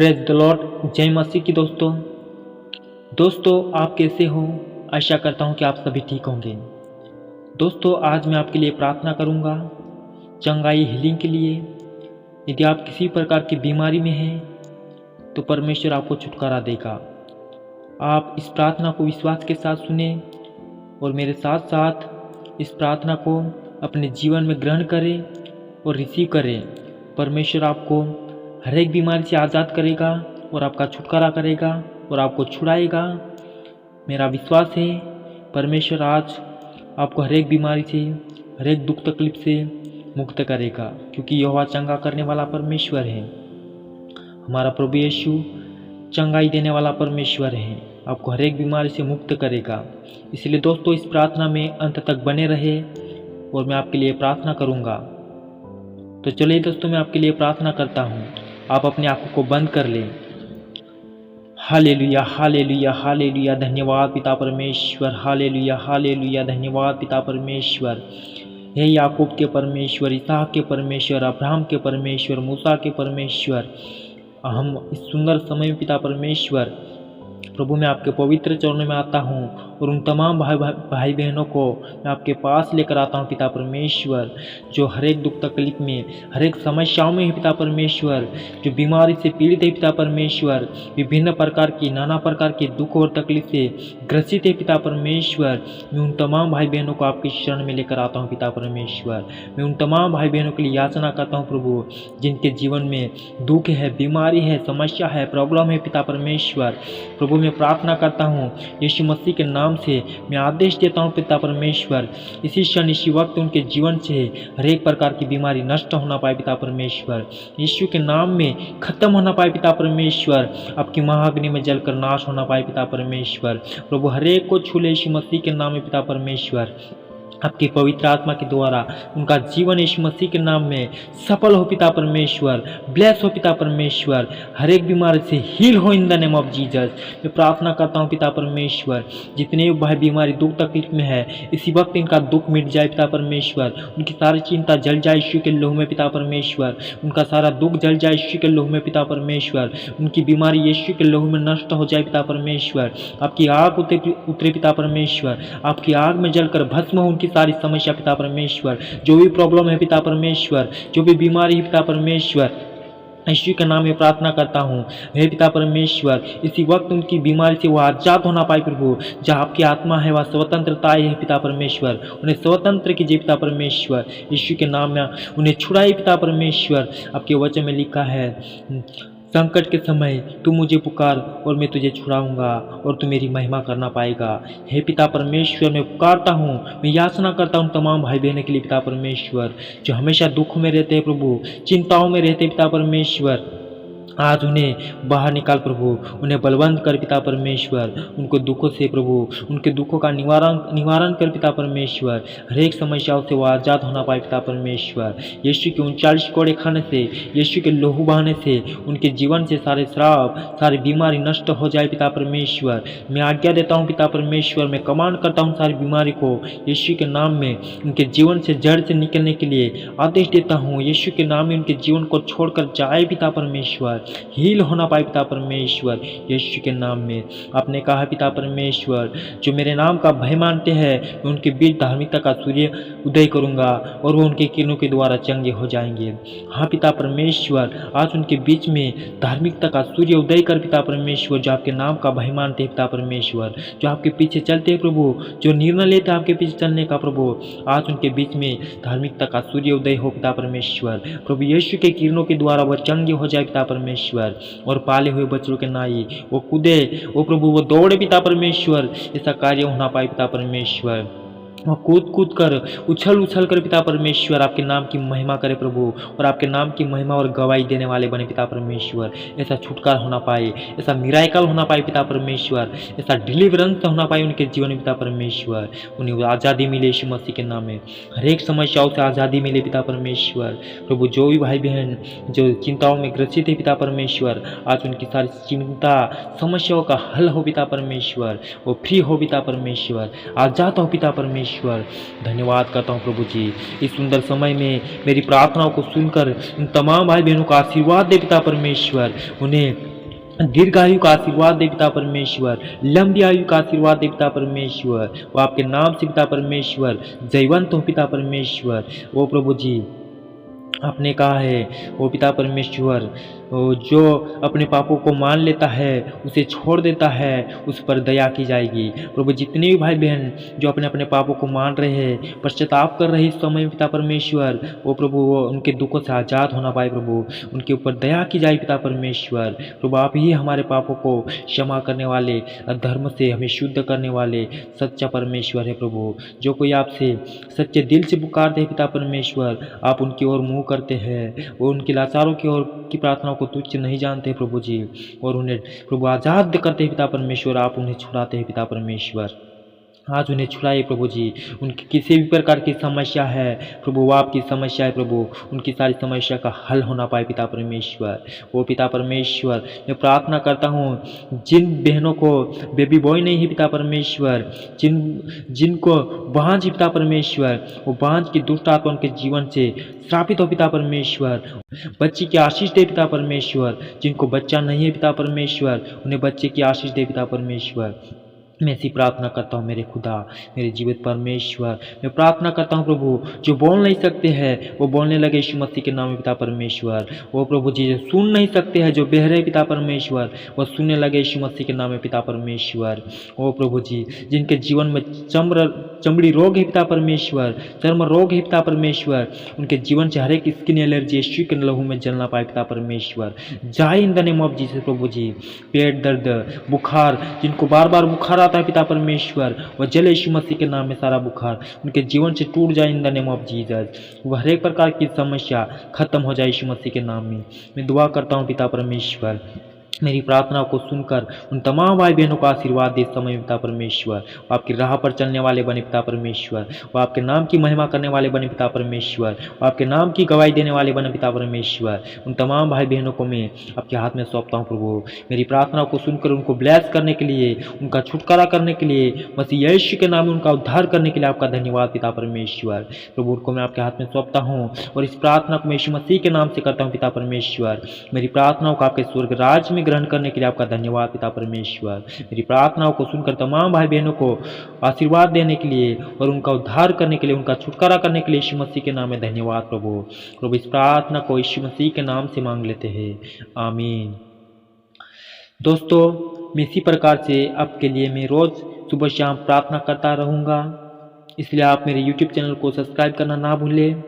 Praise the Lord. जय मसीह की दोस्तों आप कैसे हो? आशा करता हूँ कि आप सभी ठीक होंगे। दोस्तों आज मैं आपके लिए प्रार्थना करूँगा चंगाई हीलिंग के लिए। यदि आप किसी प्रकार की बीमारी में हैं तो परमेश्वर आपको छुटकारा देगा। आप इस प्रार्थना को विश्वास के साथ सुने और मेरे साथ साथ इस प्रार्थना को अपने जीवन में ग्रहण करें और रिसीव करें। परमेश्वर आपको हर एक बीमारी से आज़ाद करेगा और आपका छुटकारा करेगा और आपको छुड़ाएगा। मेरा विश्वास है परमेश्वर आज आपको हर एक बीमारी से, हर एक दुख तकलीफ से मुक्त करेगा, क्योंकि यहोवा चंगा करने वाला परमेश्वर है। हमारा प्रभु यीशु चंगाई देने वाला परमेश्वर है, आपको हर एक बीमारी से मुक्त करेगा। इसलिए दोस्तों इस प्रार्थना में अंत तक बने रहे और मैं आपके लिए प्रार्थना करूंगा। तो चलिए दोस्तों मैं आपके लिए प्रार्थना करता हूं। आप अपनी आंखों को बंद कर लें। हालेलुया हालेलुया हालेलुया, धन्यवाद पिता परमेश्वर। हालेलुया हालेलुया, धन्यवाद पिता परमेश्वर। हे याकूब के परमेश्वर, इसहाक के परमेश्वर, अब्राहम के परमेश्वर, मूसा के परमेश्वर, हम इस सुंदर समय में पिता परमेश्वर प्रभु मैं आपके पवित्र चरणों में आता हूँ और उन तमाम भाई बहनों को मैं आपके पास लेकर आता हूँ पिता परमेश्वर, जो हर एक दुख तकलीफ में, हर एक समस्याओं में है पिता परमेश्वर, जो बीमारी से पीड़ित है पिता परमेश्वर, विभिन्न प्रकार की नाना प्रकार के दुख और तकलीफ से ग्रसित है पिता परमेश्वर। मैं उन तमाम भाई बहनों को आपके शरण में लेकर आता हूँ पिता परमेश्वर। मैं उन तमाम भाई बहनों के लिए याचना करता हूँ प्रभु, जिनके जीवन में दुख है, बीमारी है, समस्या है, प्रॉब्लम है पिता परमेश्वर। प्रभु मैं प्रार्थना करता हूँ यीशु मसीह के नाम से मैं आदेश देता हूँ पिता परमेश्वर, इसी क्षण इसी वक्त उनके जीवन से हर एक प्रकार की बीमारी नष्ट होना पाए पिता परमेश्वर, यीशु के नाम में खत्म होना पाए पिता परमेश्वर, आपकी महाअग्नि में जलकर नाश होना पाए पिता परमेश्वर। प्रभु हर एक को छू ले यीशु मसीह के नाम में पिता परमेश्वर। आपकी पवित्र आत्मा के द्वारा उनका जीवन यीशु मसीह के नाम में सफल हो पिता परमेश्वर, ब्लेस हो पिता परमेश्वर, हर एक बीमारी से हील हो इन द नेम ऑफ जीसस। मैं प्रार्थना करता हूँ पिता परमेश्वर, जितने भाई बीमारी दुख तकलीफ में है इसी वक्त इनका दुख मिट जाए पिता परमेश्वर, उनकी सारी चिंता जल जाए यीशु के लहू में पिता परमेश्वर, उनका सारा दुख जल जाए यीशु के लहू में पिता परमेश्वर, उनकी बीमारी यीशु के लहू में नष्ट हो जाए पिता परमेश्वर। आपकी आग उतरे पिता परमेश्वर, आपकी आग में जलकर भस्म हो उनकी सारी समस्या पिता परमेश्वर। जो भी प्रॉब्लम है पिता परमेश्वर, जो भी बीमारी है पिता परमेश्वर, यीशु के नाम में प्रार्थना करता हूँ हे पिता परमेश्वर, इसी वक्त उनकी बीमारी से वह आजाद होना पाए प्रभु। जहाँ आपकी आत्मा है वह स्वतंत्रता है पिता परमेश्वर, उन्हें स्वतंत्र कीजिए पिता परमेश्वर, यीशु के नाम में उन्हें छुड़ाइए पिता परमेश्वर। आपके वचन में लिखा है संकट के समय तू मुझे पुकार और मैं तुझे छुड़ाऊंगा और तू मेरी महिमा करना पाएगा। हे पिता परमेश्वर मैं पुकारता हूँ, मैं याचना करता हूँ तमाम भाई बहनों के लिए पिता परमेश्वर, जो हमेशा दुख में रहते हैं प्रभु, चिंताओं में रहते हैं पिता परमेश्वर। आज उन्हें बाहर निकाल प्रभु, उन्हें बलवंत कर पिता परमेश्वर, उनको दुखों से प्रभु, उनके दुखों का निवारण कर पिता परमेश्वर। हर एक समस्याओं से वो आज़ाद होना पाए पिता परमेश्वर। यीशु के 39 कोड़े खाने से, यीशु के लहू बहाने से उनके जीवन से सारे श्राप, सारी बीमारी नष्ट हो जाए पिता परमेश्वर। मैं आज्ञा देता हूँ पिता परमेश्वर, मैं कमांड करता हूँ सारी बीमारी को यीशु के नाम में उनके जीवन से जड़ से निकलने के लिए आदेश देता हूँ। यीशु के नाम में उनके जीवन को छोड़कर जाए पिता परमेश्वर, हील होना पाए पिता परमेश्वर यीशु के नाम में। आपने कहा पिता परमेश्वर, जो मेरे नाम का भय मानते हैं मैं उनके बीच धार्मिकता का सूर्य उदय करूंगा और वो उनके किरणों के द्वारा चंगे हो जाएंगे। हाँ पिता परमेश्वर, आज उनके बीच में धार्मिकता का सूर्य उदय कर पिता परमेश्वर, जो आपके नाम का भय मानते हैं पिता परमेश्वर, जो आपके पीछे चलते हैं प्रभु, जो निर्णय लेते हैं आपके पीछे चलने का प्रभु, आज उनके बीच में धार्मिकता का सूर्य उदय हो पिता परमेश्वर। प्रभु यीशु के किरणों के द्वारा वह चंगे हो जाए पिता परमेश्वर, और पाले हुए बच्चों के नाई वो कूदे, वो प्रभु वो दौड़े पिता परमेश्वर, ऐसा कार्य होना पाए पिता परमेश्वर। वह कूद कर उछल कर पिता परमेश्वर आपके नाम की महिमा करे प्रभु, और आपके नाम की महिमा और गवाही देने वाले बने पिता परमेश्वर। ऐसा छुटकारा होना पाए, ऐसा मिराकल होना पाए पिता परमेश्वर, ऐसा डिलीवरेंस होना पाए उनके जीवन में पिता परमेश्वर। उन्हें आज़ादी मिले यीशु मसीह के नाम में, हर एक समस्याओं से आज़ादी मिले पिता परमेश्वर। प्रभु जो भी भाई बहन जो चिंताओं में ग्रसित है पिता परमेश्वर, आज उनकी सारी चिंता समस्याओं का हल हो पिता परमेश्वर, वो फ्री हो पिता परमेश्वर, आज़ाद हो पिता परमेश्वर। धन्यवाद करता हूँ प्रभु जी, इस सुंदर समय में मेरी प्रार्थनाओं को सुनकर इन तमाम भाई बहनों का आशीर्वाद दे पिता परमेश्वर, उन्हें दीर्घायु का आशीर्वाद दे पिता परमेश्वर, लंबी आयु का आशीर्वाद दे पिता परमेश्वर। वो आपके नाम से पिता परमेश्वर जयवंत हो पिता परमेश्वर। ओ प्रभु जी, आपने कहा है वो पिता परमेश्वर, जो अपने पापों को मान लेता है उसे छोड़ देता है, उस पर दया की जाएगी। प्रभु, जितने भी भाई बहन जो अपने अपने पापों को मान रहे हैं, पश्चाताप कर रहे इस समय पिता परमेश्वर, वो प्रभु वो उनके दुखों से आज़ाद होना पाए प्रभु, उनके ऊपर दया की जाए पिता परमेश्वर। प्रभु, आप ही हमारे पापों को क्षमा करने वाले, धर्म से हमें शुद्ध करने वाले सच्चा परमेश्वर है प्रभु। जो कोई आपसे सच्चे दिल से पुकारते हैं पिता परमेश्वर, आप उनकी ओर मुँह करते हैं, वो उनके लाचारों की ओर की प्रार्थनाओं को तुच्छ नहीं जानते प्रभु जी, और उन्हें प्रभु आज़ाद करते हैं पिता परमेश्वर। आप उन्हें छुड़ाते हैं पिता परमेश्वर। आज उन्हें छुड़ाइए प्रभु जी। उनकी किसी भी प्रकार की समस्या है प्रभु, वो आपकी समस्या है प्रभु, उनकी सारी समस्या का हल होना पाए पिता परमेश्वर। वो पिता परमेश्वर, मैं प्रार्थना करता हूँ जिन बहनों को बेबी बॉय नहीं है पिता परमेश्वर, जिनको बांझ पिता परमेश्वर, वो बांझ की दुष्ट आत्मा उनके जीवन से श्रापित हो पिता परमेश्वर। बच्ची की आशीष दे पिता परमेश्वर। जिनको बच्चा नहीं है पिता परमेश्वर, उन्हें बच्चे की आशीष दे पिता परमेश्वर। मैं ऐसी प्रार्थना करता हूँ मेरे खुदा, मेरे जीवित परमेश्वर। मैं प्रार्थना करता हूँ प्रभु, जो बोल नहीं सकते हैं वो बोलने लगे यीशु मसीह के नाम में पिता परमेश्वर। वो प्रभु जी, जो सुन नहीं सकते हैं, जो बहरे पिता परमेश्वर, वो सुनने लगे यीशु मसीह के नाम में पिता परमेश्वर। ओ प्रभु जी, जिनके जीवन में चमड़ी रोग है पिता परमेश्वर, चर्म रोग है पिता परमेश्वर, उनके जीवन से हर एक स्किन एलर्जी यीशु के लहू में जलना पाए पिता परमेश्वर। जाए in the name of Jesus प्रभु जी। पेट दर्द, बुखार, जिनको बार बार बुखार आता है पिता परमेश्वर, वह जले यीशु मसीह के नाम में सारा बुखार उनके जीवन से टूट जाए in the name of Jesus. वह हर एक प्रकार की समस्या खत्म हो जाए यीशु मसीह के नाम में। मैं दुआ करता हूँ पिता परमेश्वर, मेरी प्रार्थना को सुनकर उन तमाम भाई बहनों को आशीर्वाद दे समय पिता परमेश्वर। वो आपकी राह पर चलने वाले बने पिता परमेश्वर, वो आपके नाम की महिमा करने वाले बने पिता परमेश्वर, वो आपके नाम की गवाही देने वाले बने पिता परमेश्वर। उन तमाम भाई बहनों को मैं आपके हाथ में सौंपता हूँ प्रभु। मेरी प्रार्थना को सुनकर उनको ब्लेस करने के लिए, उनका छुटकारा करने के लिए, मसीह यीशु के नाम में उनका उद्धार करने के लिए आपका धन्यवाद पिता परमेश्वर। प्रभु, उनको मैं आपके हाथ में सौंपता हूँ और इस प्रार्थना को मैं यीशु मसीह के नाम से करता हूँ पिता परमेश्वर। मेरी प्रार्थनाओं को आपके स्वर्ग राज्य में ग्रहण करने के लिए आपका धन्यवाद पिता परमेश्वर। मेरी प्रार्थनाओं को सुनकर तमाम भाई बहनों को आशीर्वाद देने के लिए और उनका उद्धार करने के लिए, उनका छुटकारा करने के लिए यीशु मसीह के नाम में धन्यवाद प्रभु। प्रभु, इस प्रार्थना को यीशु मसीह के नाम से मांग लेते हैं, आमीन। दोस्तों, मैं इसी प्रकार से आपके लिए मैं रोज़ सुबह शाम प्रार्थना करता रहूँगा, इसलिए आप मेरे YouTube चैनल को सब्सक्राइब करना ना भूलें।